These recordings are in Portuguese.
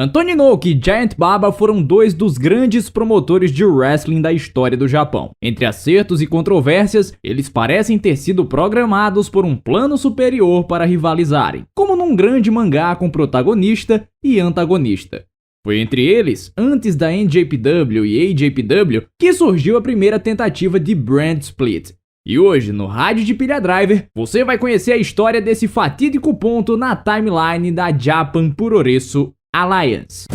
Antonio Inoki e Giant Baba foram dois dos grandes promotores de wrestling da história do Japão. Entre acertos e controvérsias, eles parecem ter sido programados por um plano superior para rivalizarem, como num grande mangá com protagonista e antagonista. Foi entre eles, antes da NJPW e AJPW, que surgiu a primeira tentativa de brand split. E hoje, no Rádio de Pilha Driver, você vai conhecer a história desse fatídico ponto na timeline da Japan Puroresu Alliance.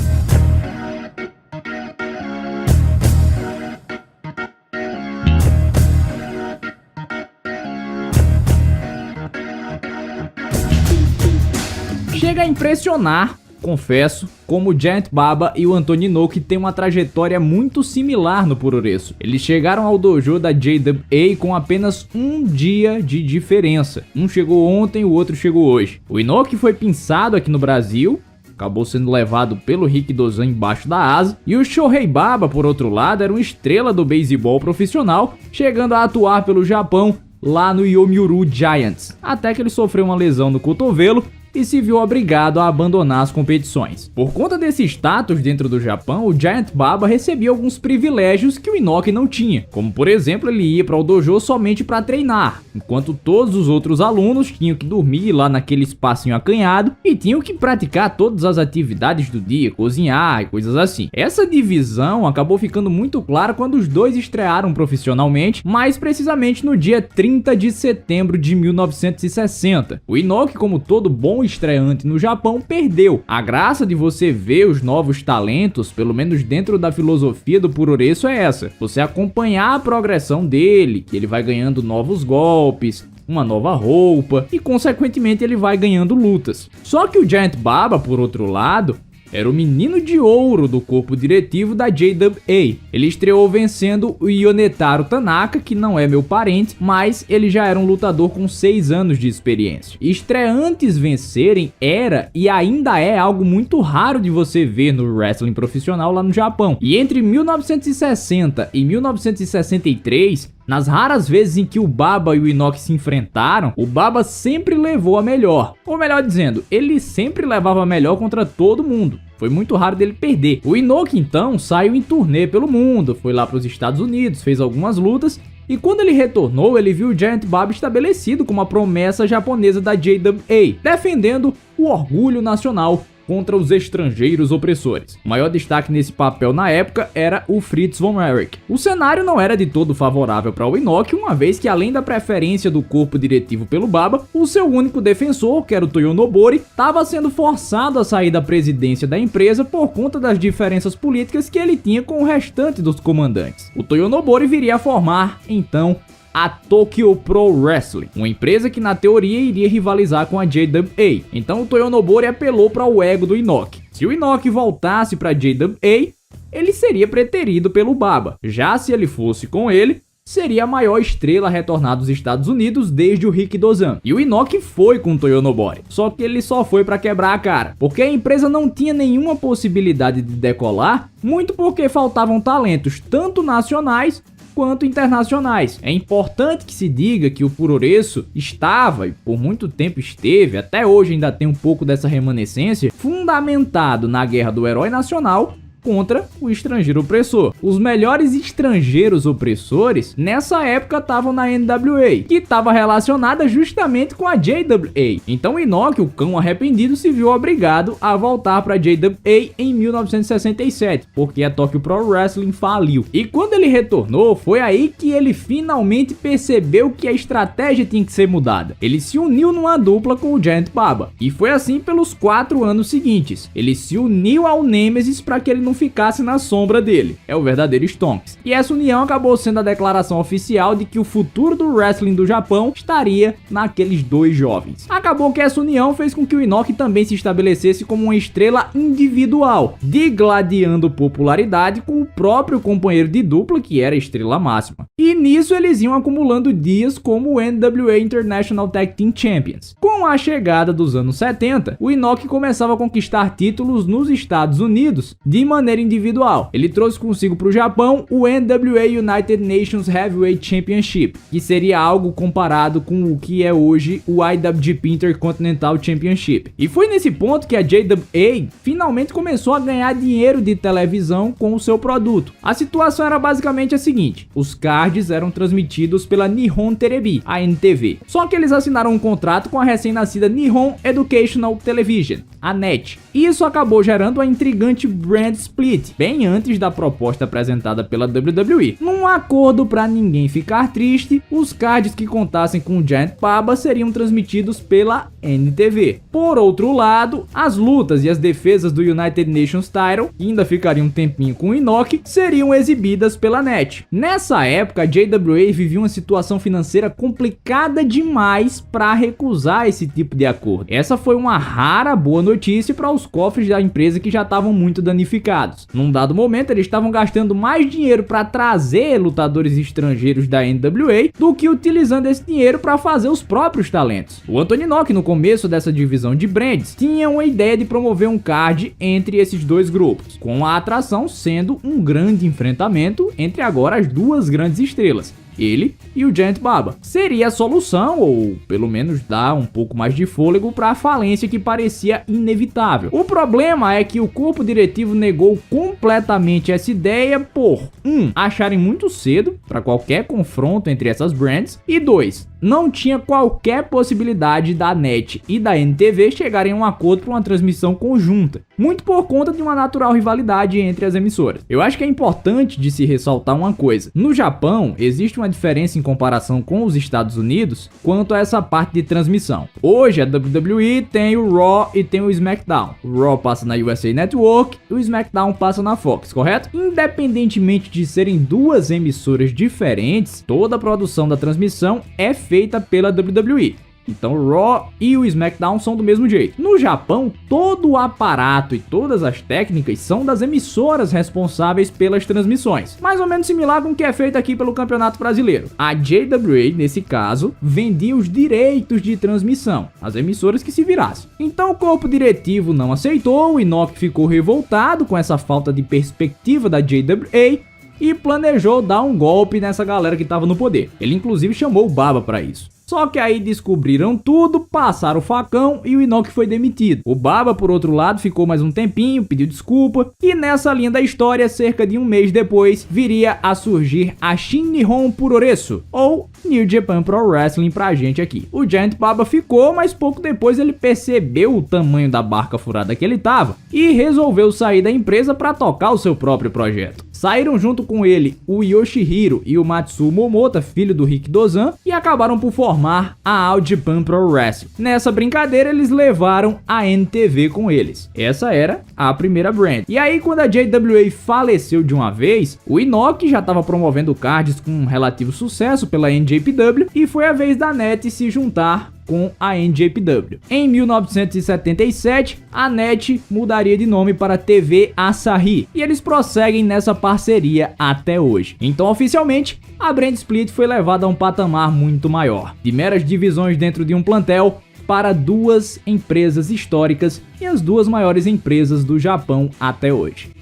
Chega a impressionar, confesso, como o Giant Baba e o Antonio Inoki têm uma trajetória muito similar no Puroresu. Eles chegaram ao dojo da JWA com apenas um dia de diferença. Um chegou ontem, o outro chegou hoje. O Inoki foi pinçado aqui no Brasil, acabou sendo levado pelo Rikidozan embaixo da asa, e o Shohei Baba, por outro lado, era uma estrela do beisebol profissional, chegando a atuar pelo Japão lá no Yomiuri Giants, até que ele sofreu uma lesão no cotovelo e se viu obrigado a abandonar as competições. Por conta desse status dentro do Japão, o Giant Baba recebia alguns privilégios que o Inoki não tinha, como por exemplo, ele ia para o dojo somente para treinar, enquanto todos os outros alunos tinham que dormir lá naquele espacinho acanhado e tinham que praticar todas as atividades do dia, cozinhar e coisas assim. Essa divisão acabou ficando muito clara quando os dois estrearam profissionalmente, mais precisamente no dia 30 de setembro de 1960. O Inoki, como todo bom estreante no Japão, perdeu. A graça de você ver os novos talentos, pelo menos dentro da filosofia do Puroresu, é essa: você acompanhar a progressão dele, que ele vai ganhando novos golpes, uma nova roupa e consequentemente ele vai ganhando lutas. Só que o Giant Baba, por outro lado, era o menino de ouro do corpo diretivo da JWA. Ele estreou vencendo o Yonetaro Tanaka, que não é meu parente, mas ele já era um lutador com 6 anos de experiência. Estreantes vencerem era e ainda é algo muito raro de você ver no wrestling profissional lá no Japão. E entre 1960 e 1963, nas raras vezes em que o Baba e o Inoki se enfrentaram, o Baba sempre levou a melhor. Ou melhor dizendo, ele sempre levava a melhor contra todo mundo. Foi muito raro dele perder. O Inoki então saiu em turnê pelo mundo, foi lá para os Estados Unidos, fez algumas lutas, e quando ele retornou, ele viu o Giant Baba estabelecido como a promessa japonesa da JWA, defendendo o orgulho nacional contra os estrangeiros opressores. O maior destaque nesse papel na época era o Fritz von Erich. O cenário não era de todo favorável para o Inoki, uma vez que, além da preferência do corpo diretivo pelo Baba, o seu único defensor, que era o Toyonobori, estava sendo forçado a sair da presidência da empresa por conta das diferenças políticas que ele tinha com o restante dos comandantes. O Toyonobori viria a formar, então, a Tokyo Pro Wrestling, uma empresa que na teoria iria rivalizar com a JWA. Então o Toyonobori apelou para o ego do Inoki. Se o Inoki voltasse para a JWA, ele seria preterido pelo Baba. Já se ele fosse com ele, seria a maior estrela a retornar dos Estados Unidos desde o Rikidozan. E o Inoki foi com o Toyonobori, só que ele só foi para quebrar a cara, porque a empresa não tinha nenhuma possibilidade de decolar, muito porque faltavam talentos tanto nacionais quanto internacionais. É importante que se diga que o Puroresu estava, e por muito tempo esteve, até hoje ainda tem um pouco dessa remanescência, fundamentado na guerra do herói nacional contra o estrangeiro opressor. Os melhores estrangeiros opressores nessa época estavam na NWA, que estava relacionada justamente com a JWA. Então o Inoki, o cão arrependido, se viu obrigado a voltar para a JWA em 1967, porque a Tokyo Pro Wrestling faliu. E quando ele retornou, foi aí que ele finalmente percebeu que a estratégia tinha que ser mudada. Ele se uniu numa dupla com o Giant Baba, e foi assim pelos 4 anos seguintes. Ele se uniu ao Nemesis para que ele não ficasse na sombra dele. É o verdadeiro Stonks. E essa união acabou sendo a declaração oficial de que o futuro do wrestling do Japão estaria naqueles dois jovens. Acabou que essa união fez com que o Inoki também se estabelecesse como uma estrela individual, digladiando popularidade com o próprio companheiro de dupla, que era a estrela máxima. E nisso eles iam acumulando dias como o NWA International Tag Team Champions. Com a chegada dos anos 70, o Inoki começava a conquistar títulos nos Estados Unidos de maneira maneira individual. Ele trouxe consigo para o Japão o NWA United Nations Heavyweight Championship, que seria algo comparado com o que é hoje o IWGP Intercontinental Championship. E foi nesse ponto que a JWA finalmente começou a ganhar dinheiro de televisão com o seu produto. A situação era basicamente a seguinte: os cards eram transmitidos pela Nihon Terebi, a NTV. Só que eles assinaram um contrato com a recém-nascida Nihon Educational Television, a NET. E isso acabou gerando a intrigante brand split, bem antes da proposta apresentada pela WWE. Num acordo para ninguém ficar triste, os cards que contassem com o Giant Baba seriam transmitidos pela NTV. Por outro lado, as lutas e as defesas do United Nations Title, que ainda ficariam um tempinho com o Inoki, seriam exibidas pela NET. Nessa época, a JWA vivia uma situação financeira complicada demais para recusar esse tipo de acordo. Essa foi uma rara boa notícia para os cofres da empresa, que já estavam muito danificados. Num dado momento, eles estavam gastando mais dinheiro para trazer lutadores estrangeiros da NWA do que utilizando esse dinheiro para fazer os próprios talentos. O Anthony Inoki, no começo dessa divisão de brands, tinha uma ideia de promover um card entre esses dois grupos, com a atração sendo um grande enfrentamento entre agora as duas grandes estrelas, ele e o Giant Baba. Seria a solução, ou pelo menos dar um pouco mais de fôlego para a falência que parecia inevitável. O problema é que o corpo diretivo negou completamente essa ideia por 1. Acharem muito cedo para qualquer confronto entre essas brands, e 2. Não tinha qualquer possibilidade da NET e da NTV chegarem a um acordo para uma transmissão conjunta, muito por conta de uma natural rivalidade entre as emissoras. Eu acho que é importante de se ressaltar uma coisa: no Japão existe uma diferença em comparação com os Estados Unidos quanto a essa parte de transmissão. Hoje a WWE tem o Raw e tem o SmackDown. O Raw passa na USA Network e o SmackDown passa na Fox, correto? Independentemente de serem duas emissoras diferentes, toda a produção da transmissão é feita pela WWE. Então o Raw e o SmackDown são do mesmo jeito. No Japão, todo o aparato e todas as técnicas são das emissoras responsáveis pelas transmissões, mais ou menos similar com o que é feito aqui pelo Campeonato Brasileiro. A JWA, nesse caso, vendia os direitos de transmissão, as emissoras que se virassem. Então o corpo diretivo não aceitou, o Inoki ficou revoltado com essa falta de perspectiva da JWA e planejou dar um golpe nessa galera que estava no poder. Ele inclusive chamou o Baba para isso. Só que aí descobriram tudo, passaram o facão e o Inoki foi demitido. O Baba, por outro lado, ficou mais um tempinho, pediu desculpa, e nessa linha da história, cerca de um mês depois, viria a surgir a Shin Nihon Puroresu, ou New Japan Pro Wrestling pra gente aqui. O Giant Baba ficou, mas pouco depois ele percebeu o tamanho da barca furada que ele tava e resolveu sair da empresa para tocar o seu próprio projeto. Saíram junto com ele o Yoshihiro e o Matsuo Momota, filho do Rick Dozan, e acabaram por formar a All Japan Pro Wrestling. Nessa brincadeira eles levaram a NTV com eles. Essa era a primeira brand. E aí, quando a JWA faleceu de uma vez, o Inoki já estava promovendo cards com um relativo sucesso pela NJPW e foi a vez da NET se juntar com a NJPW. Em 1977, a NET mudaria de nome para TV Asahi e eles prosseguem nessa parceria até hoje. Então, oficialmente, a brand split foi levada a um patamar muito maior, de meras divisões dentro de um plantel para duas empresas históricas e as duas maiores empresas do Japão até hoje.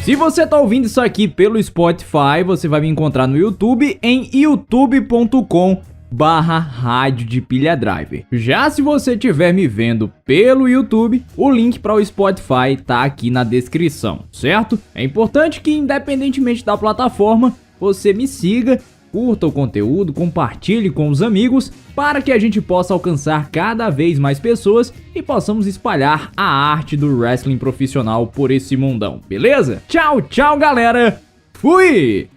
Se você tá ouvindo isso aqui pelo Spotify, você vai me encontrar no YouTube em youtube.com/rádio de pilha driver. Já se você estiver me vendo pelo YouTube, o link para o Spotify tá aqui na descrição, certo? É importante que, independentemente da plataforma, você me siga, curta o conteúdo, compartilhe com os amigos, para que a gente possa alcançar cada vez mais pessoas e possamos espalhar a arte do wrestling profissional por esse mundão, beleza? Tchau, tchau, galera! Fui!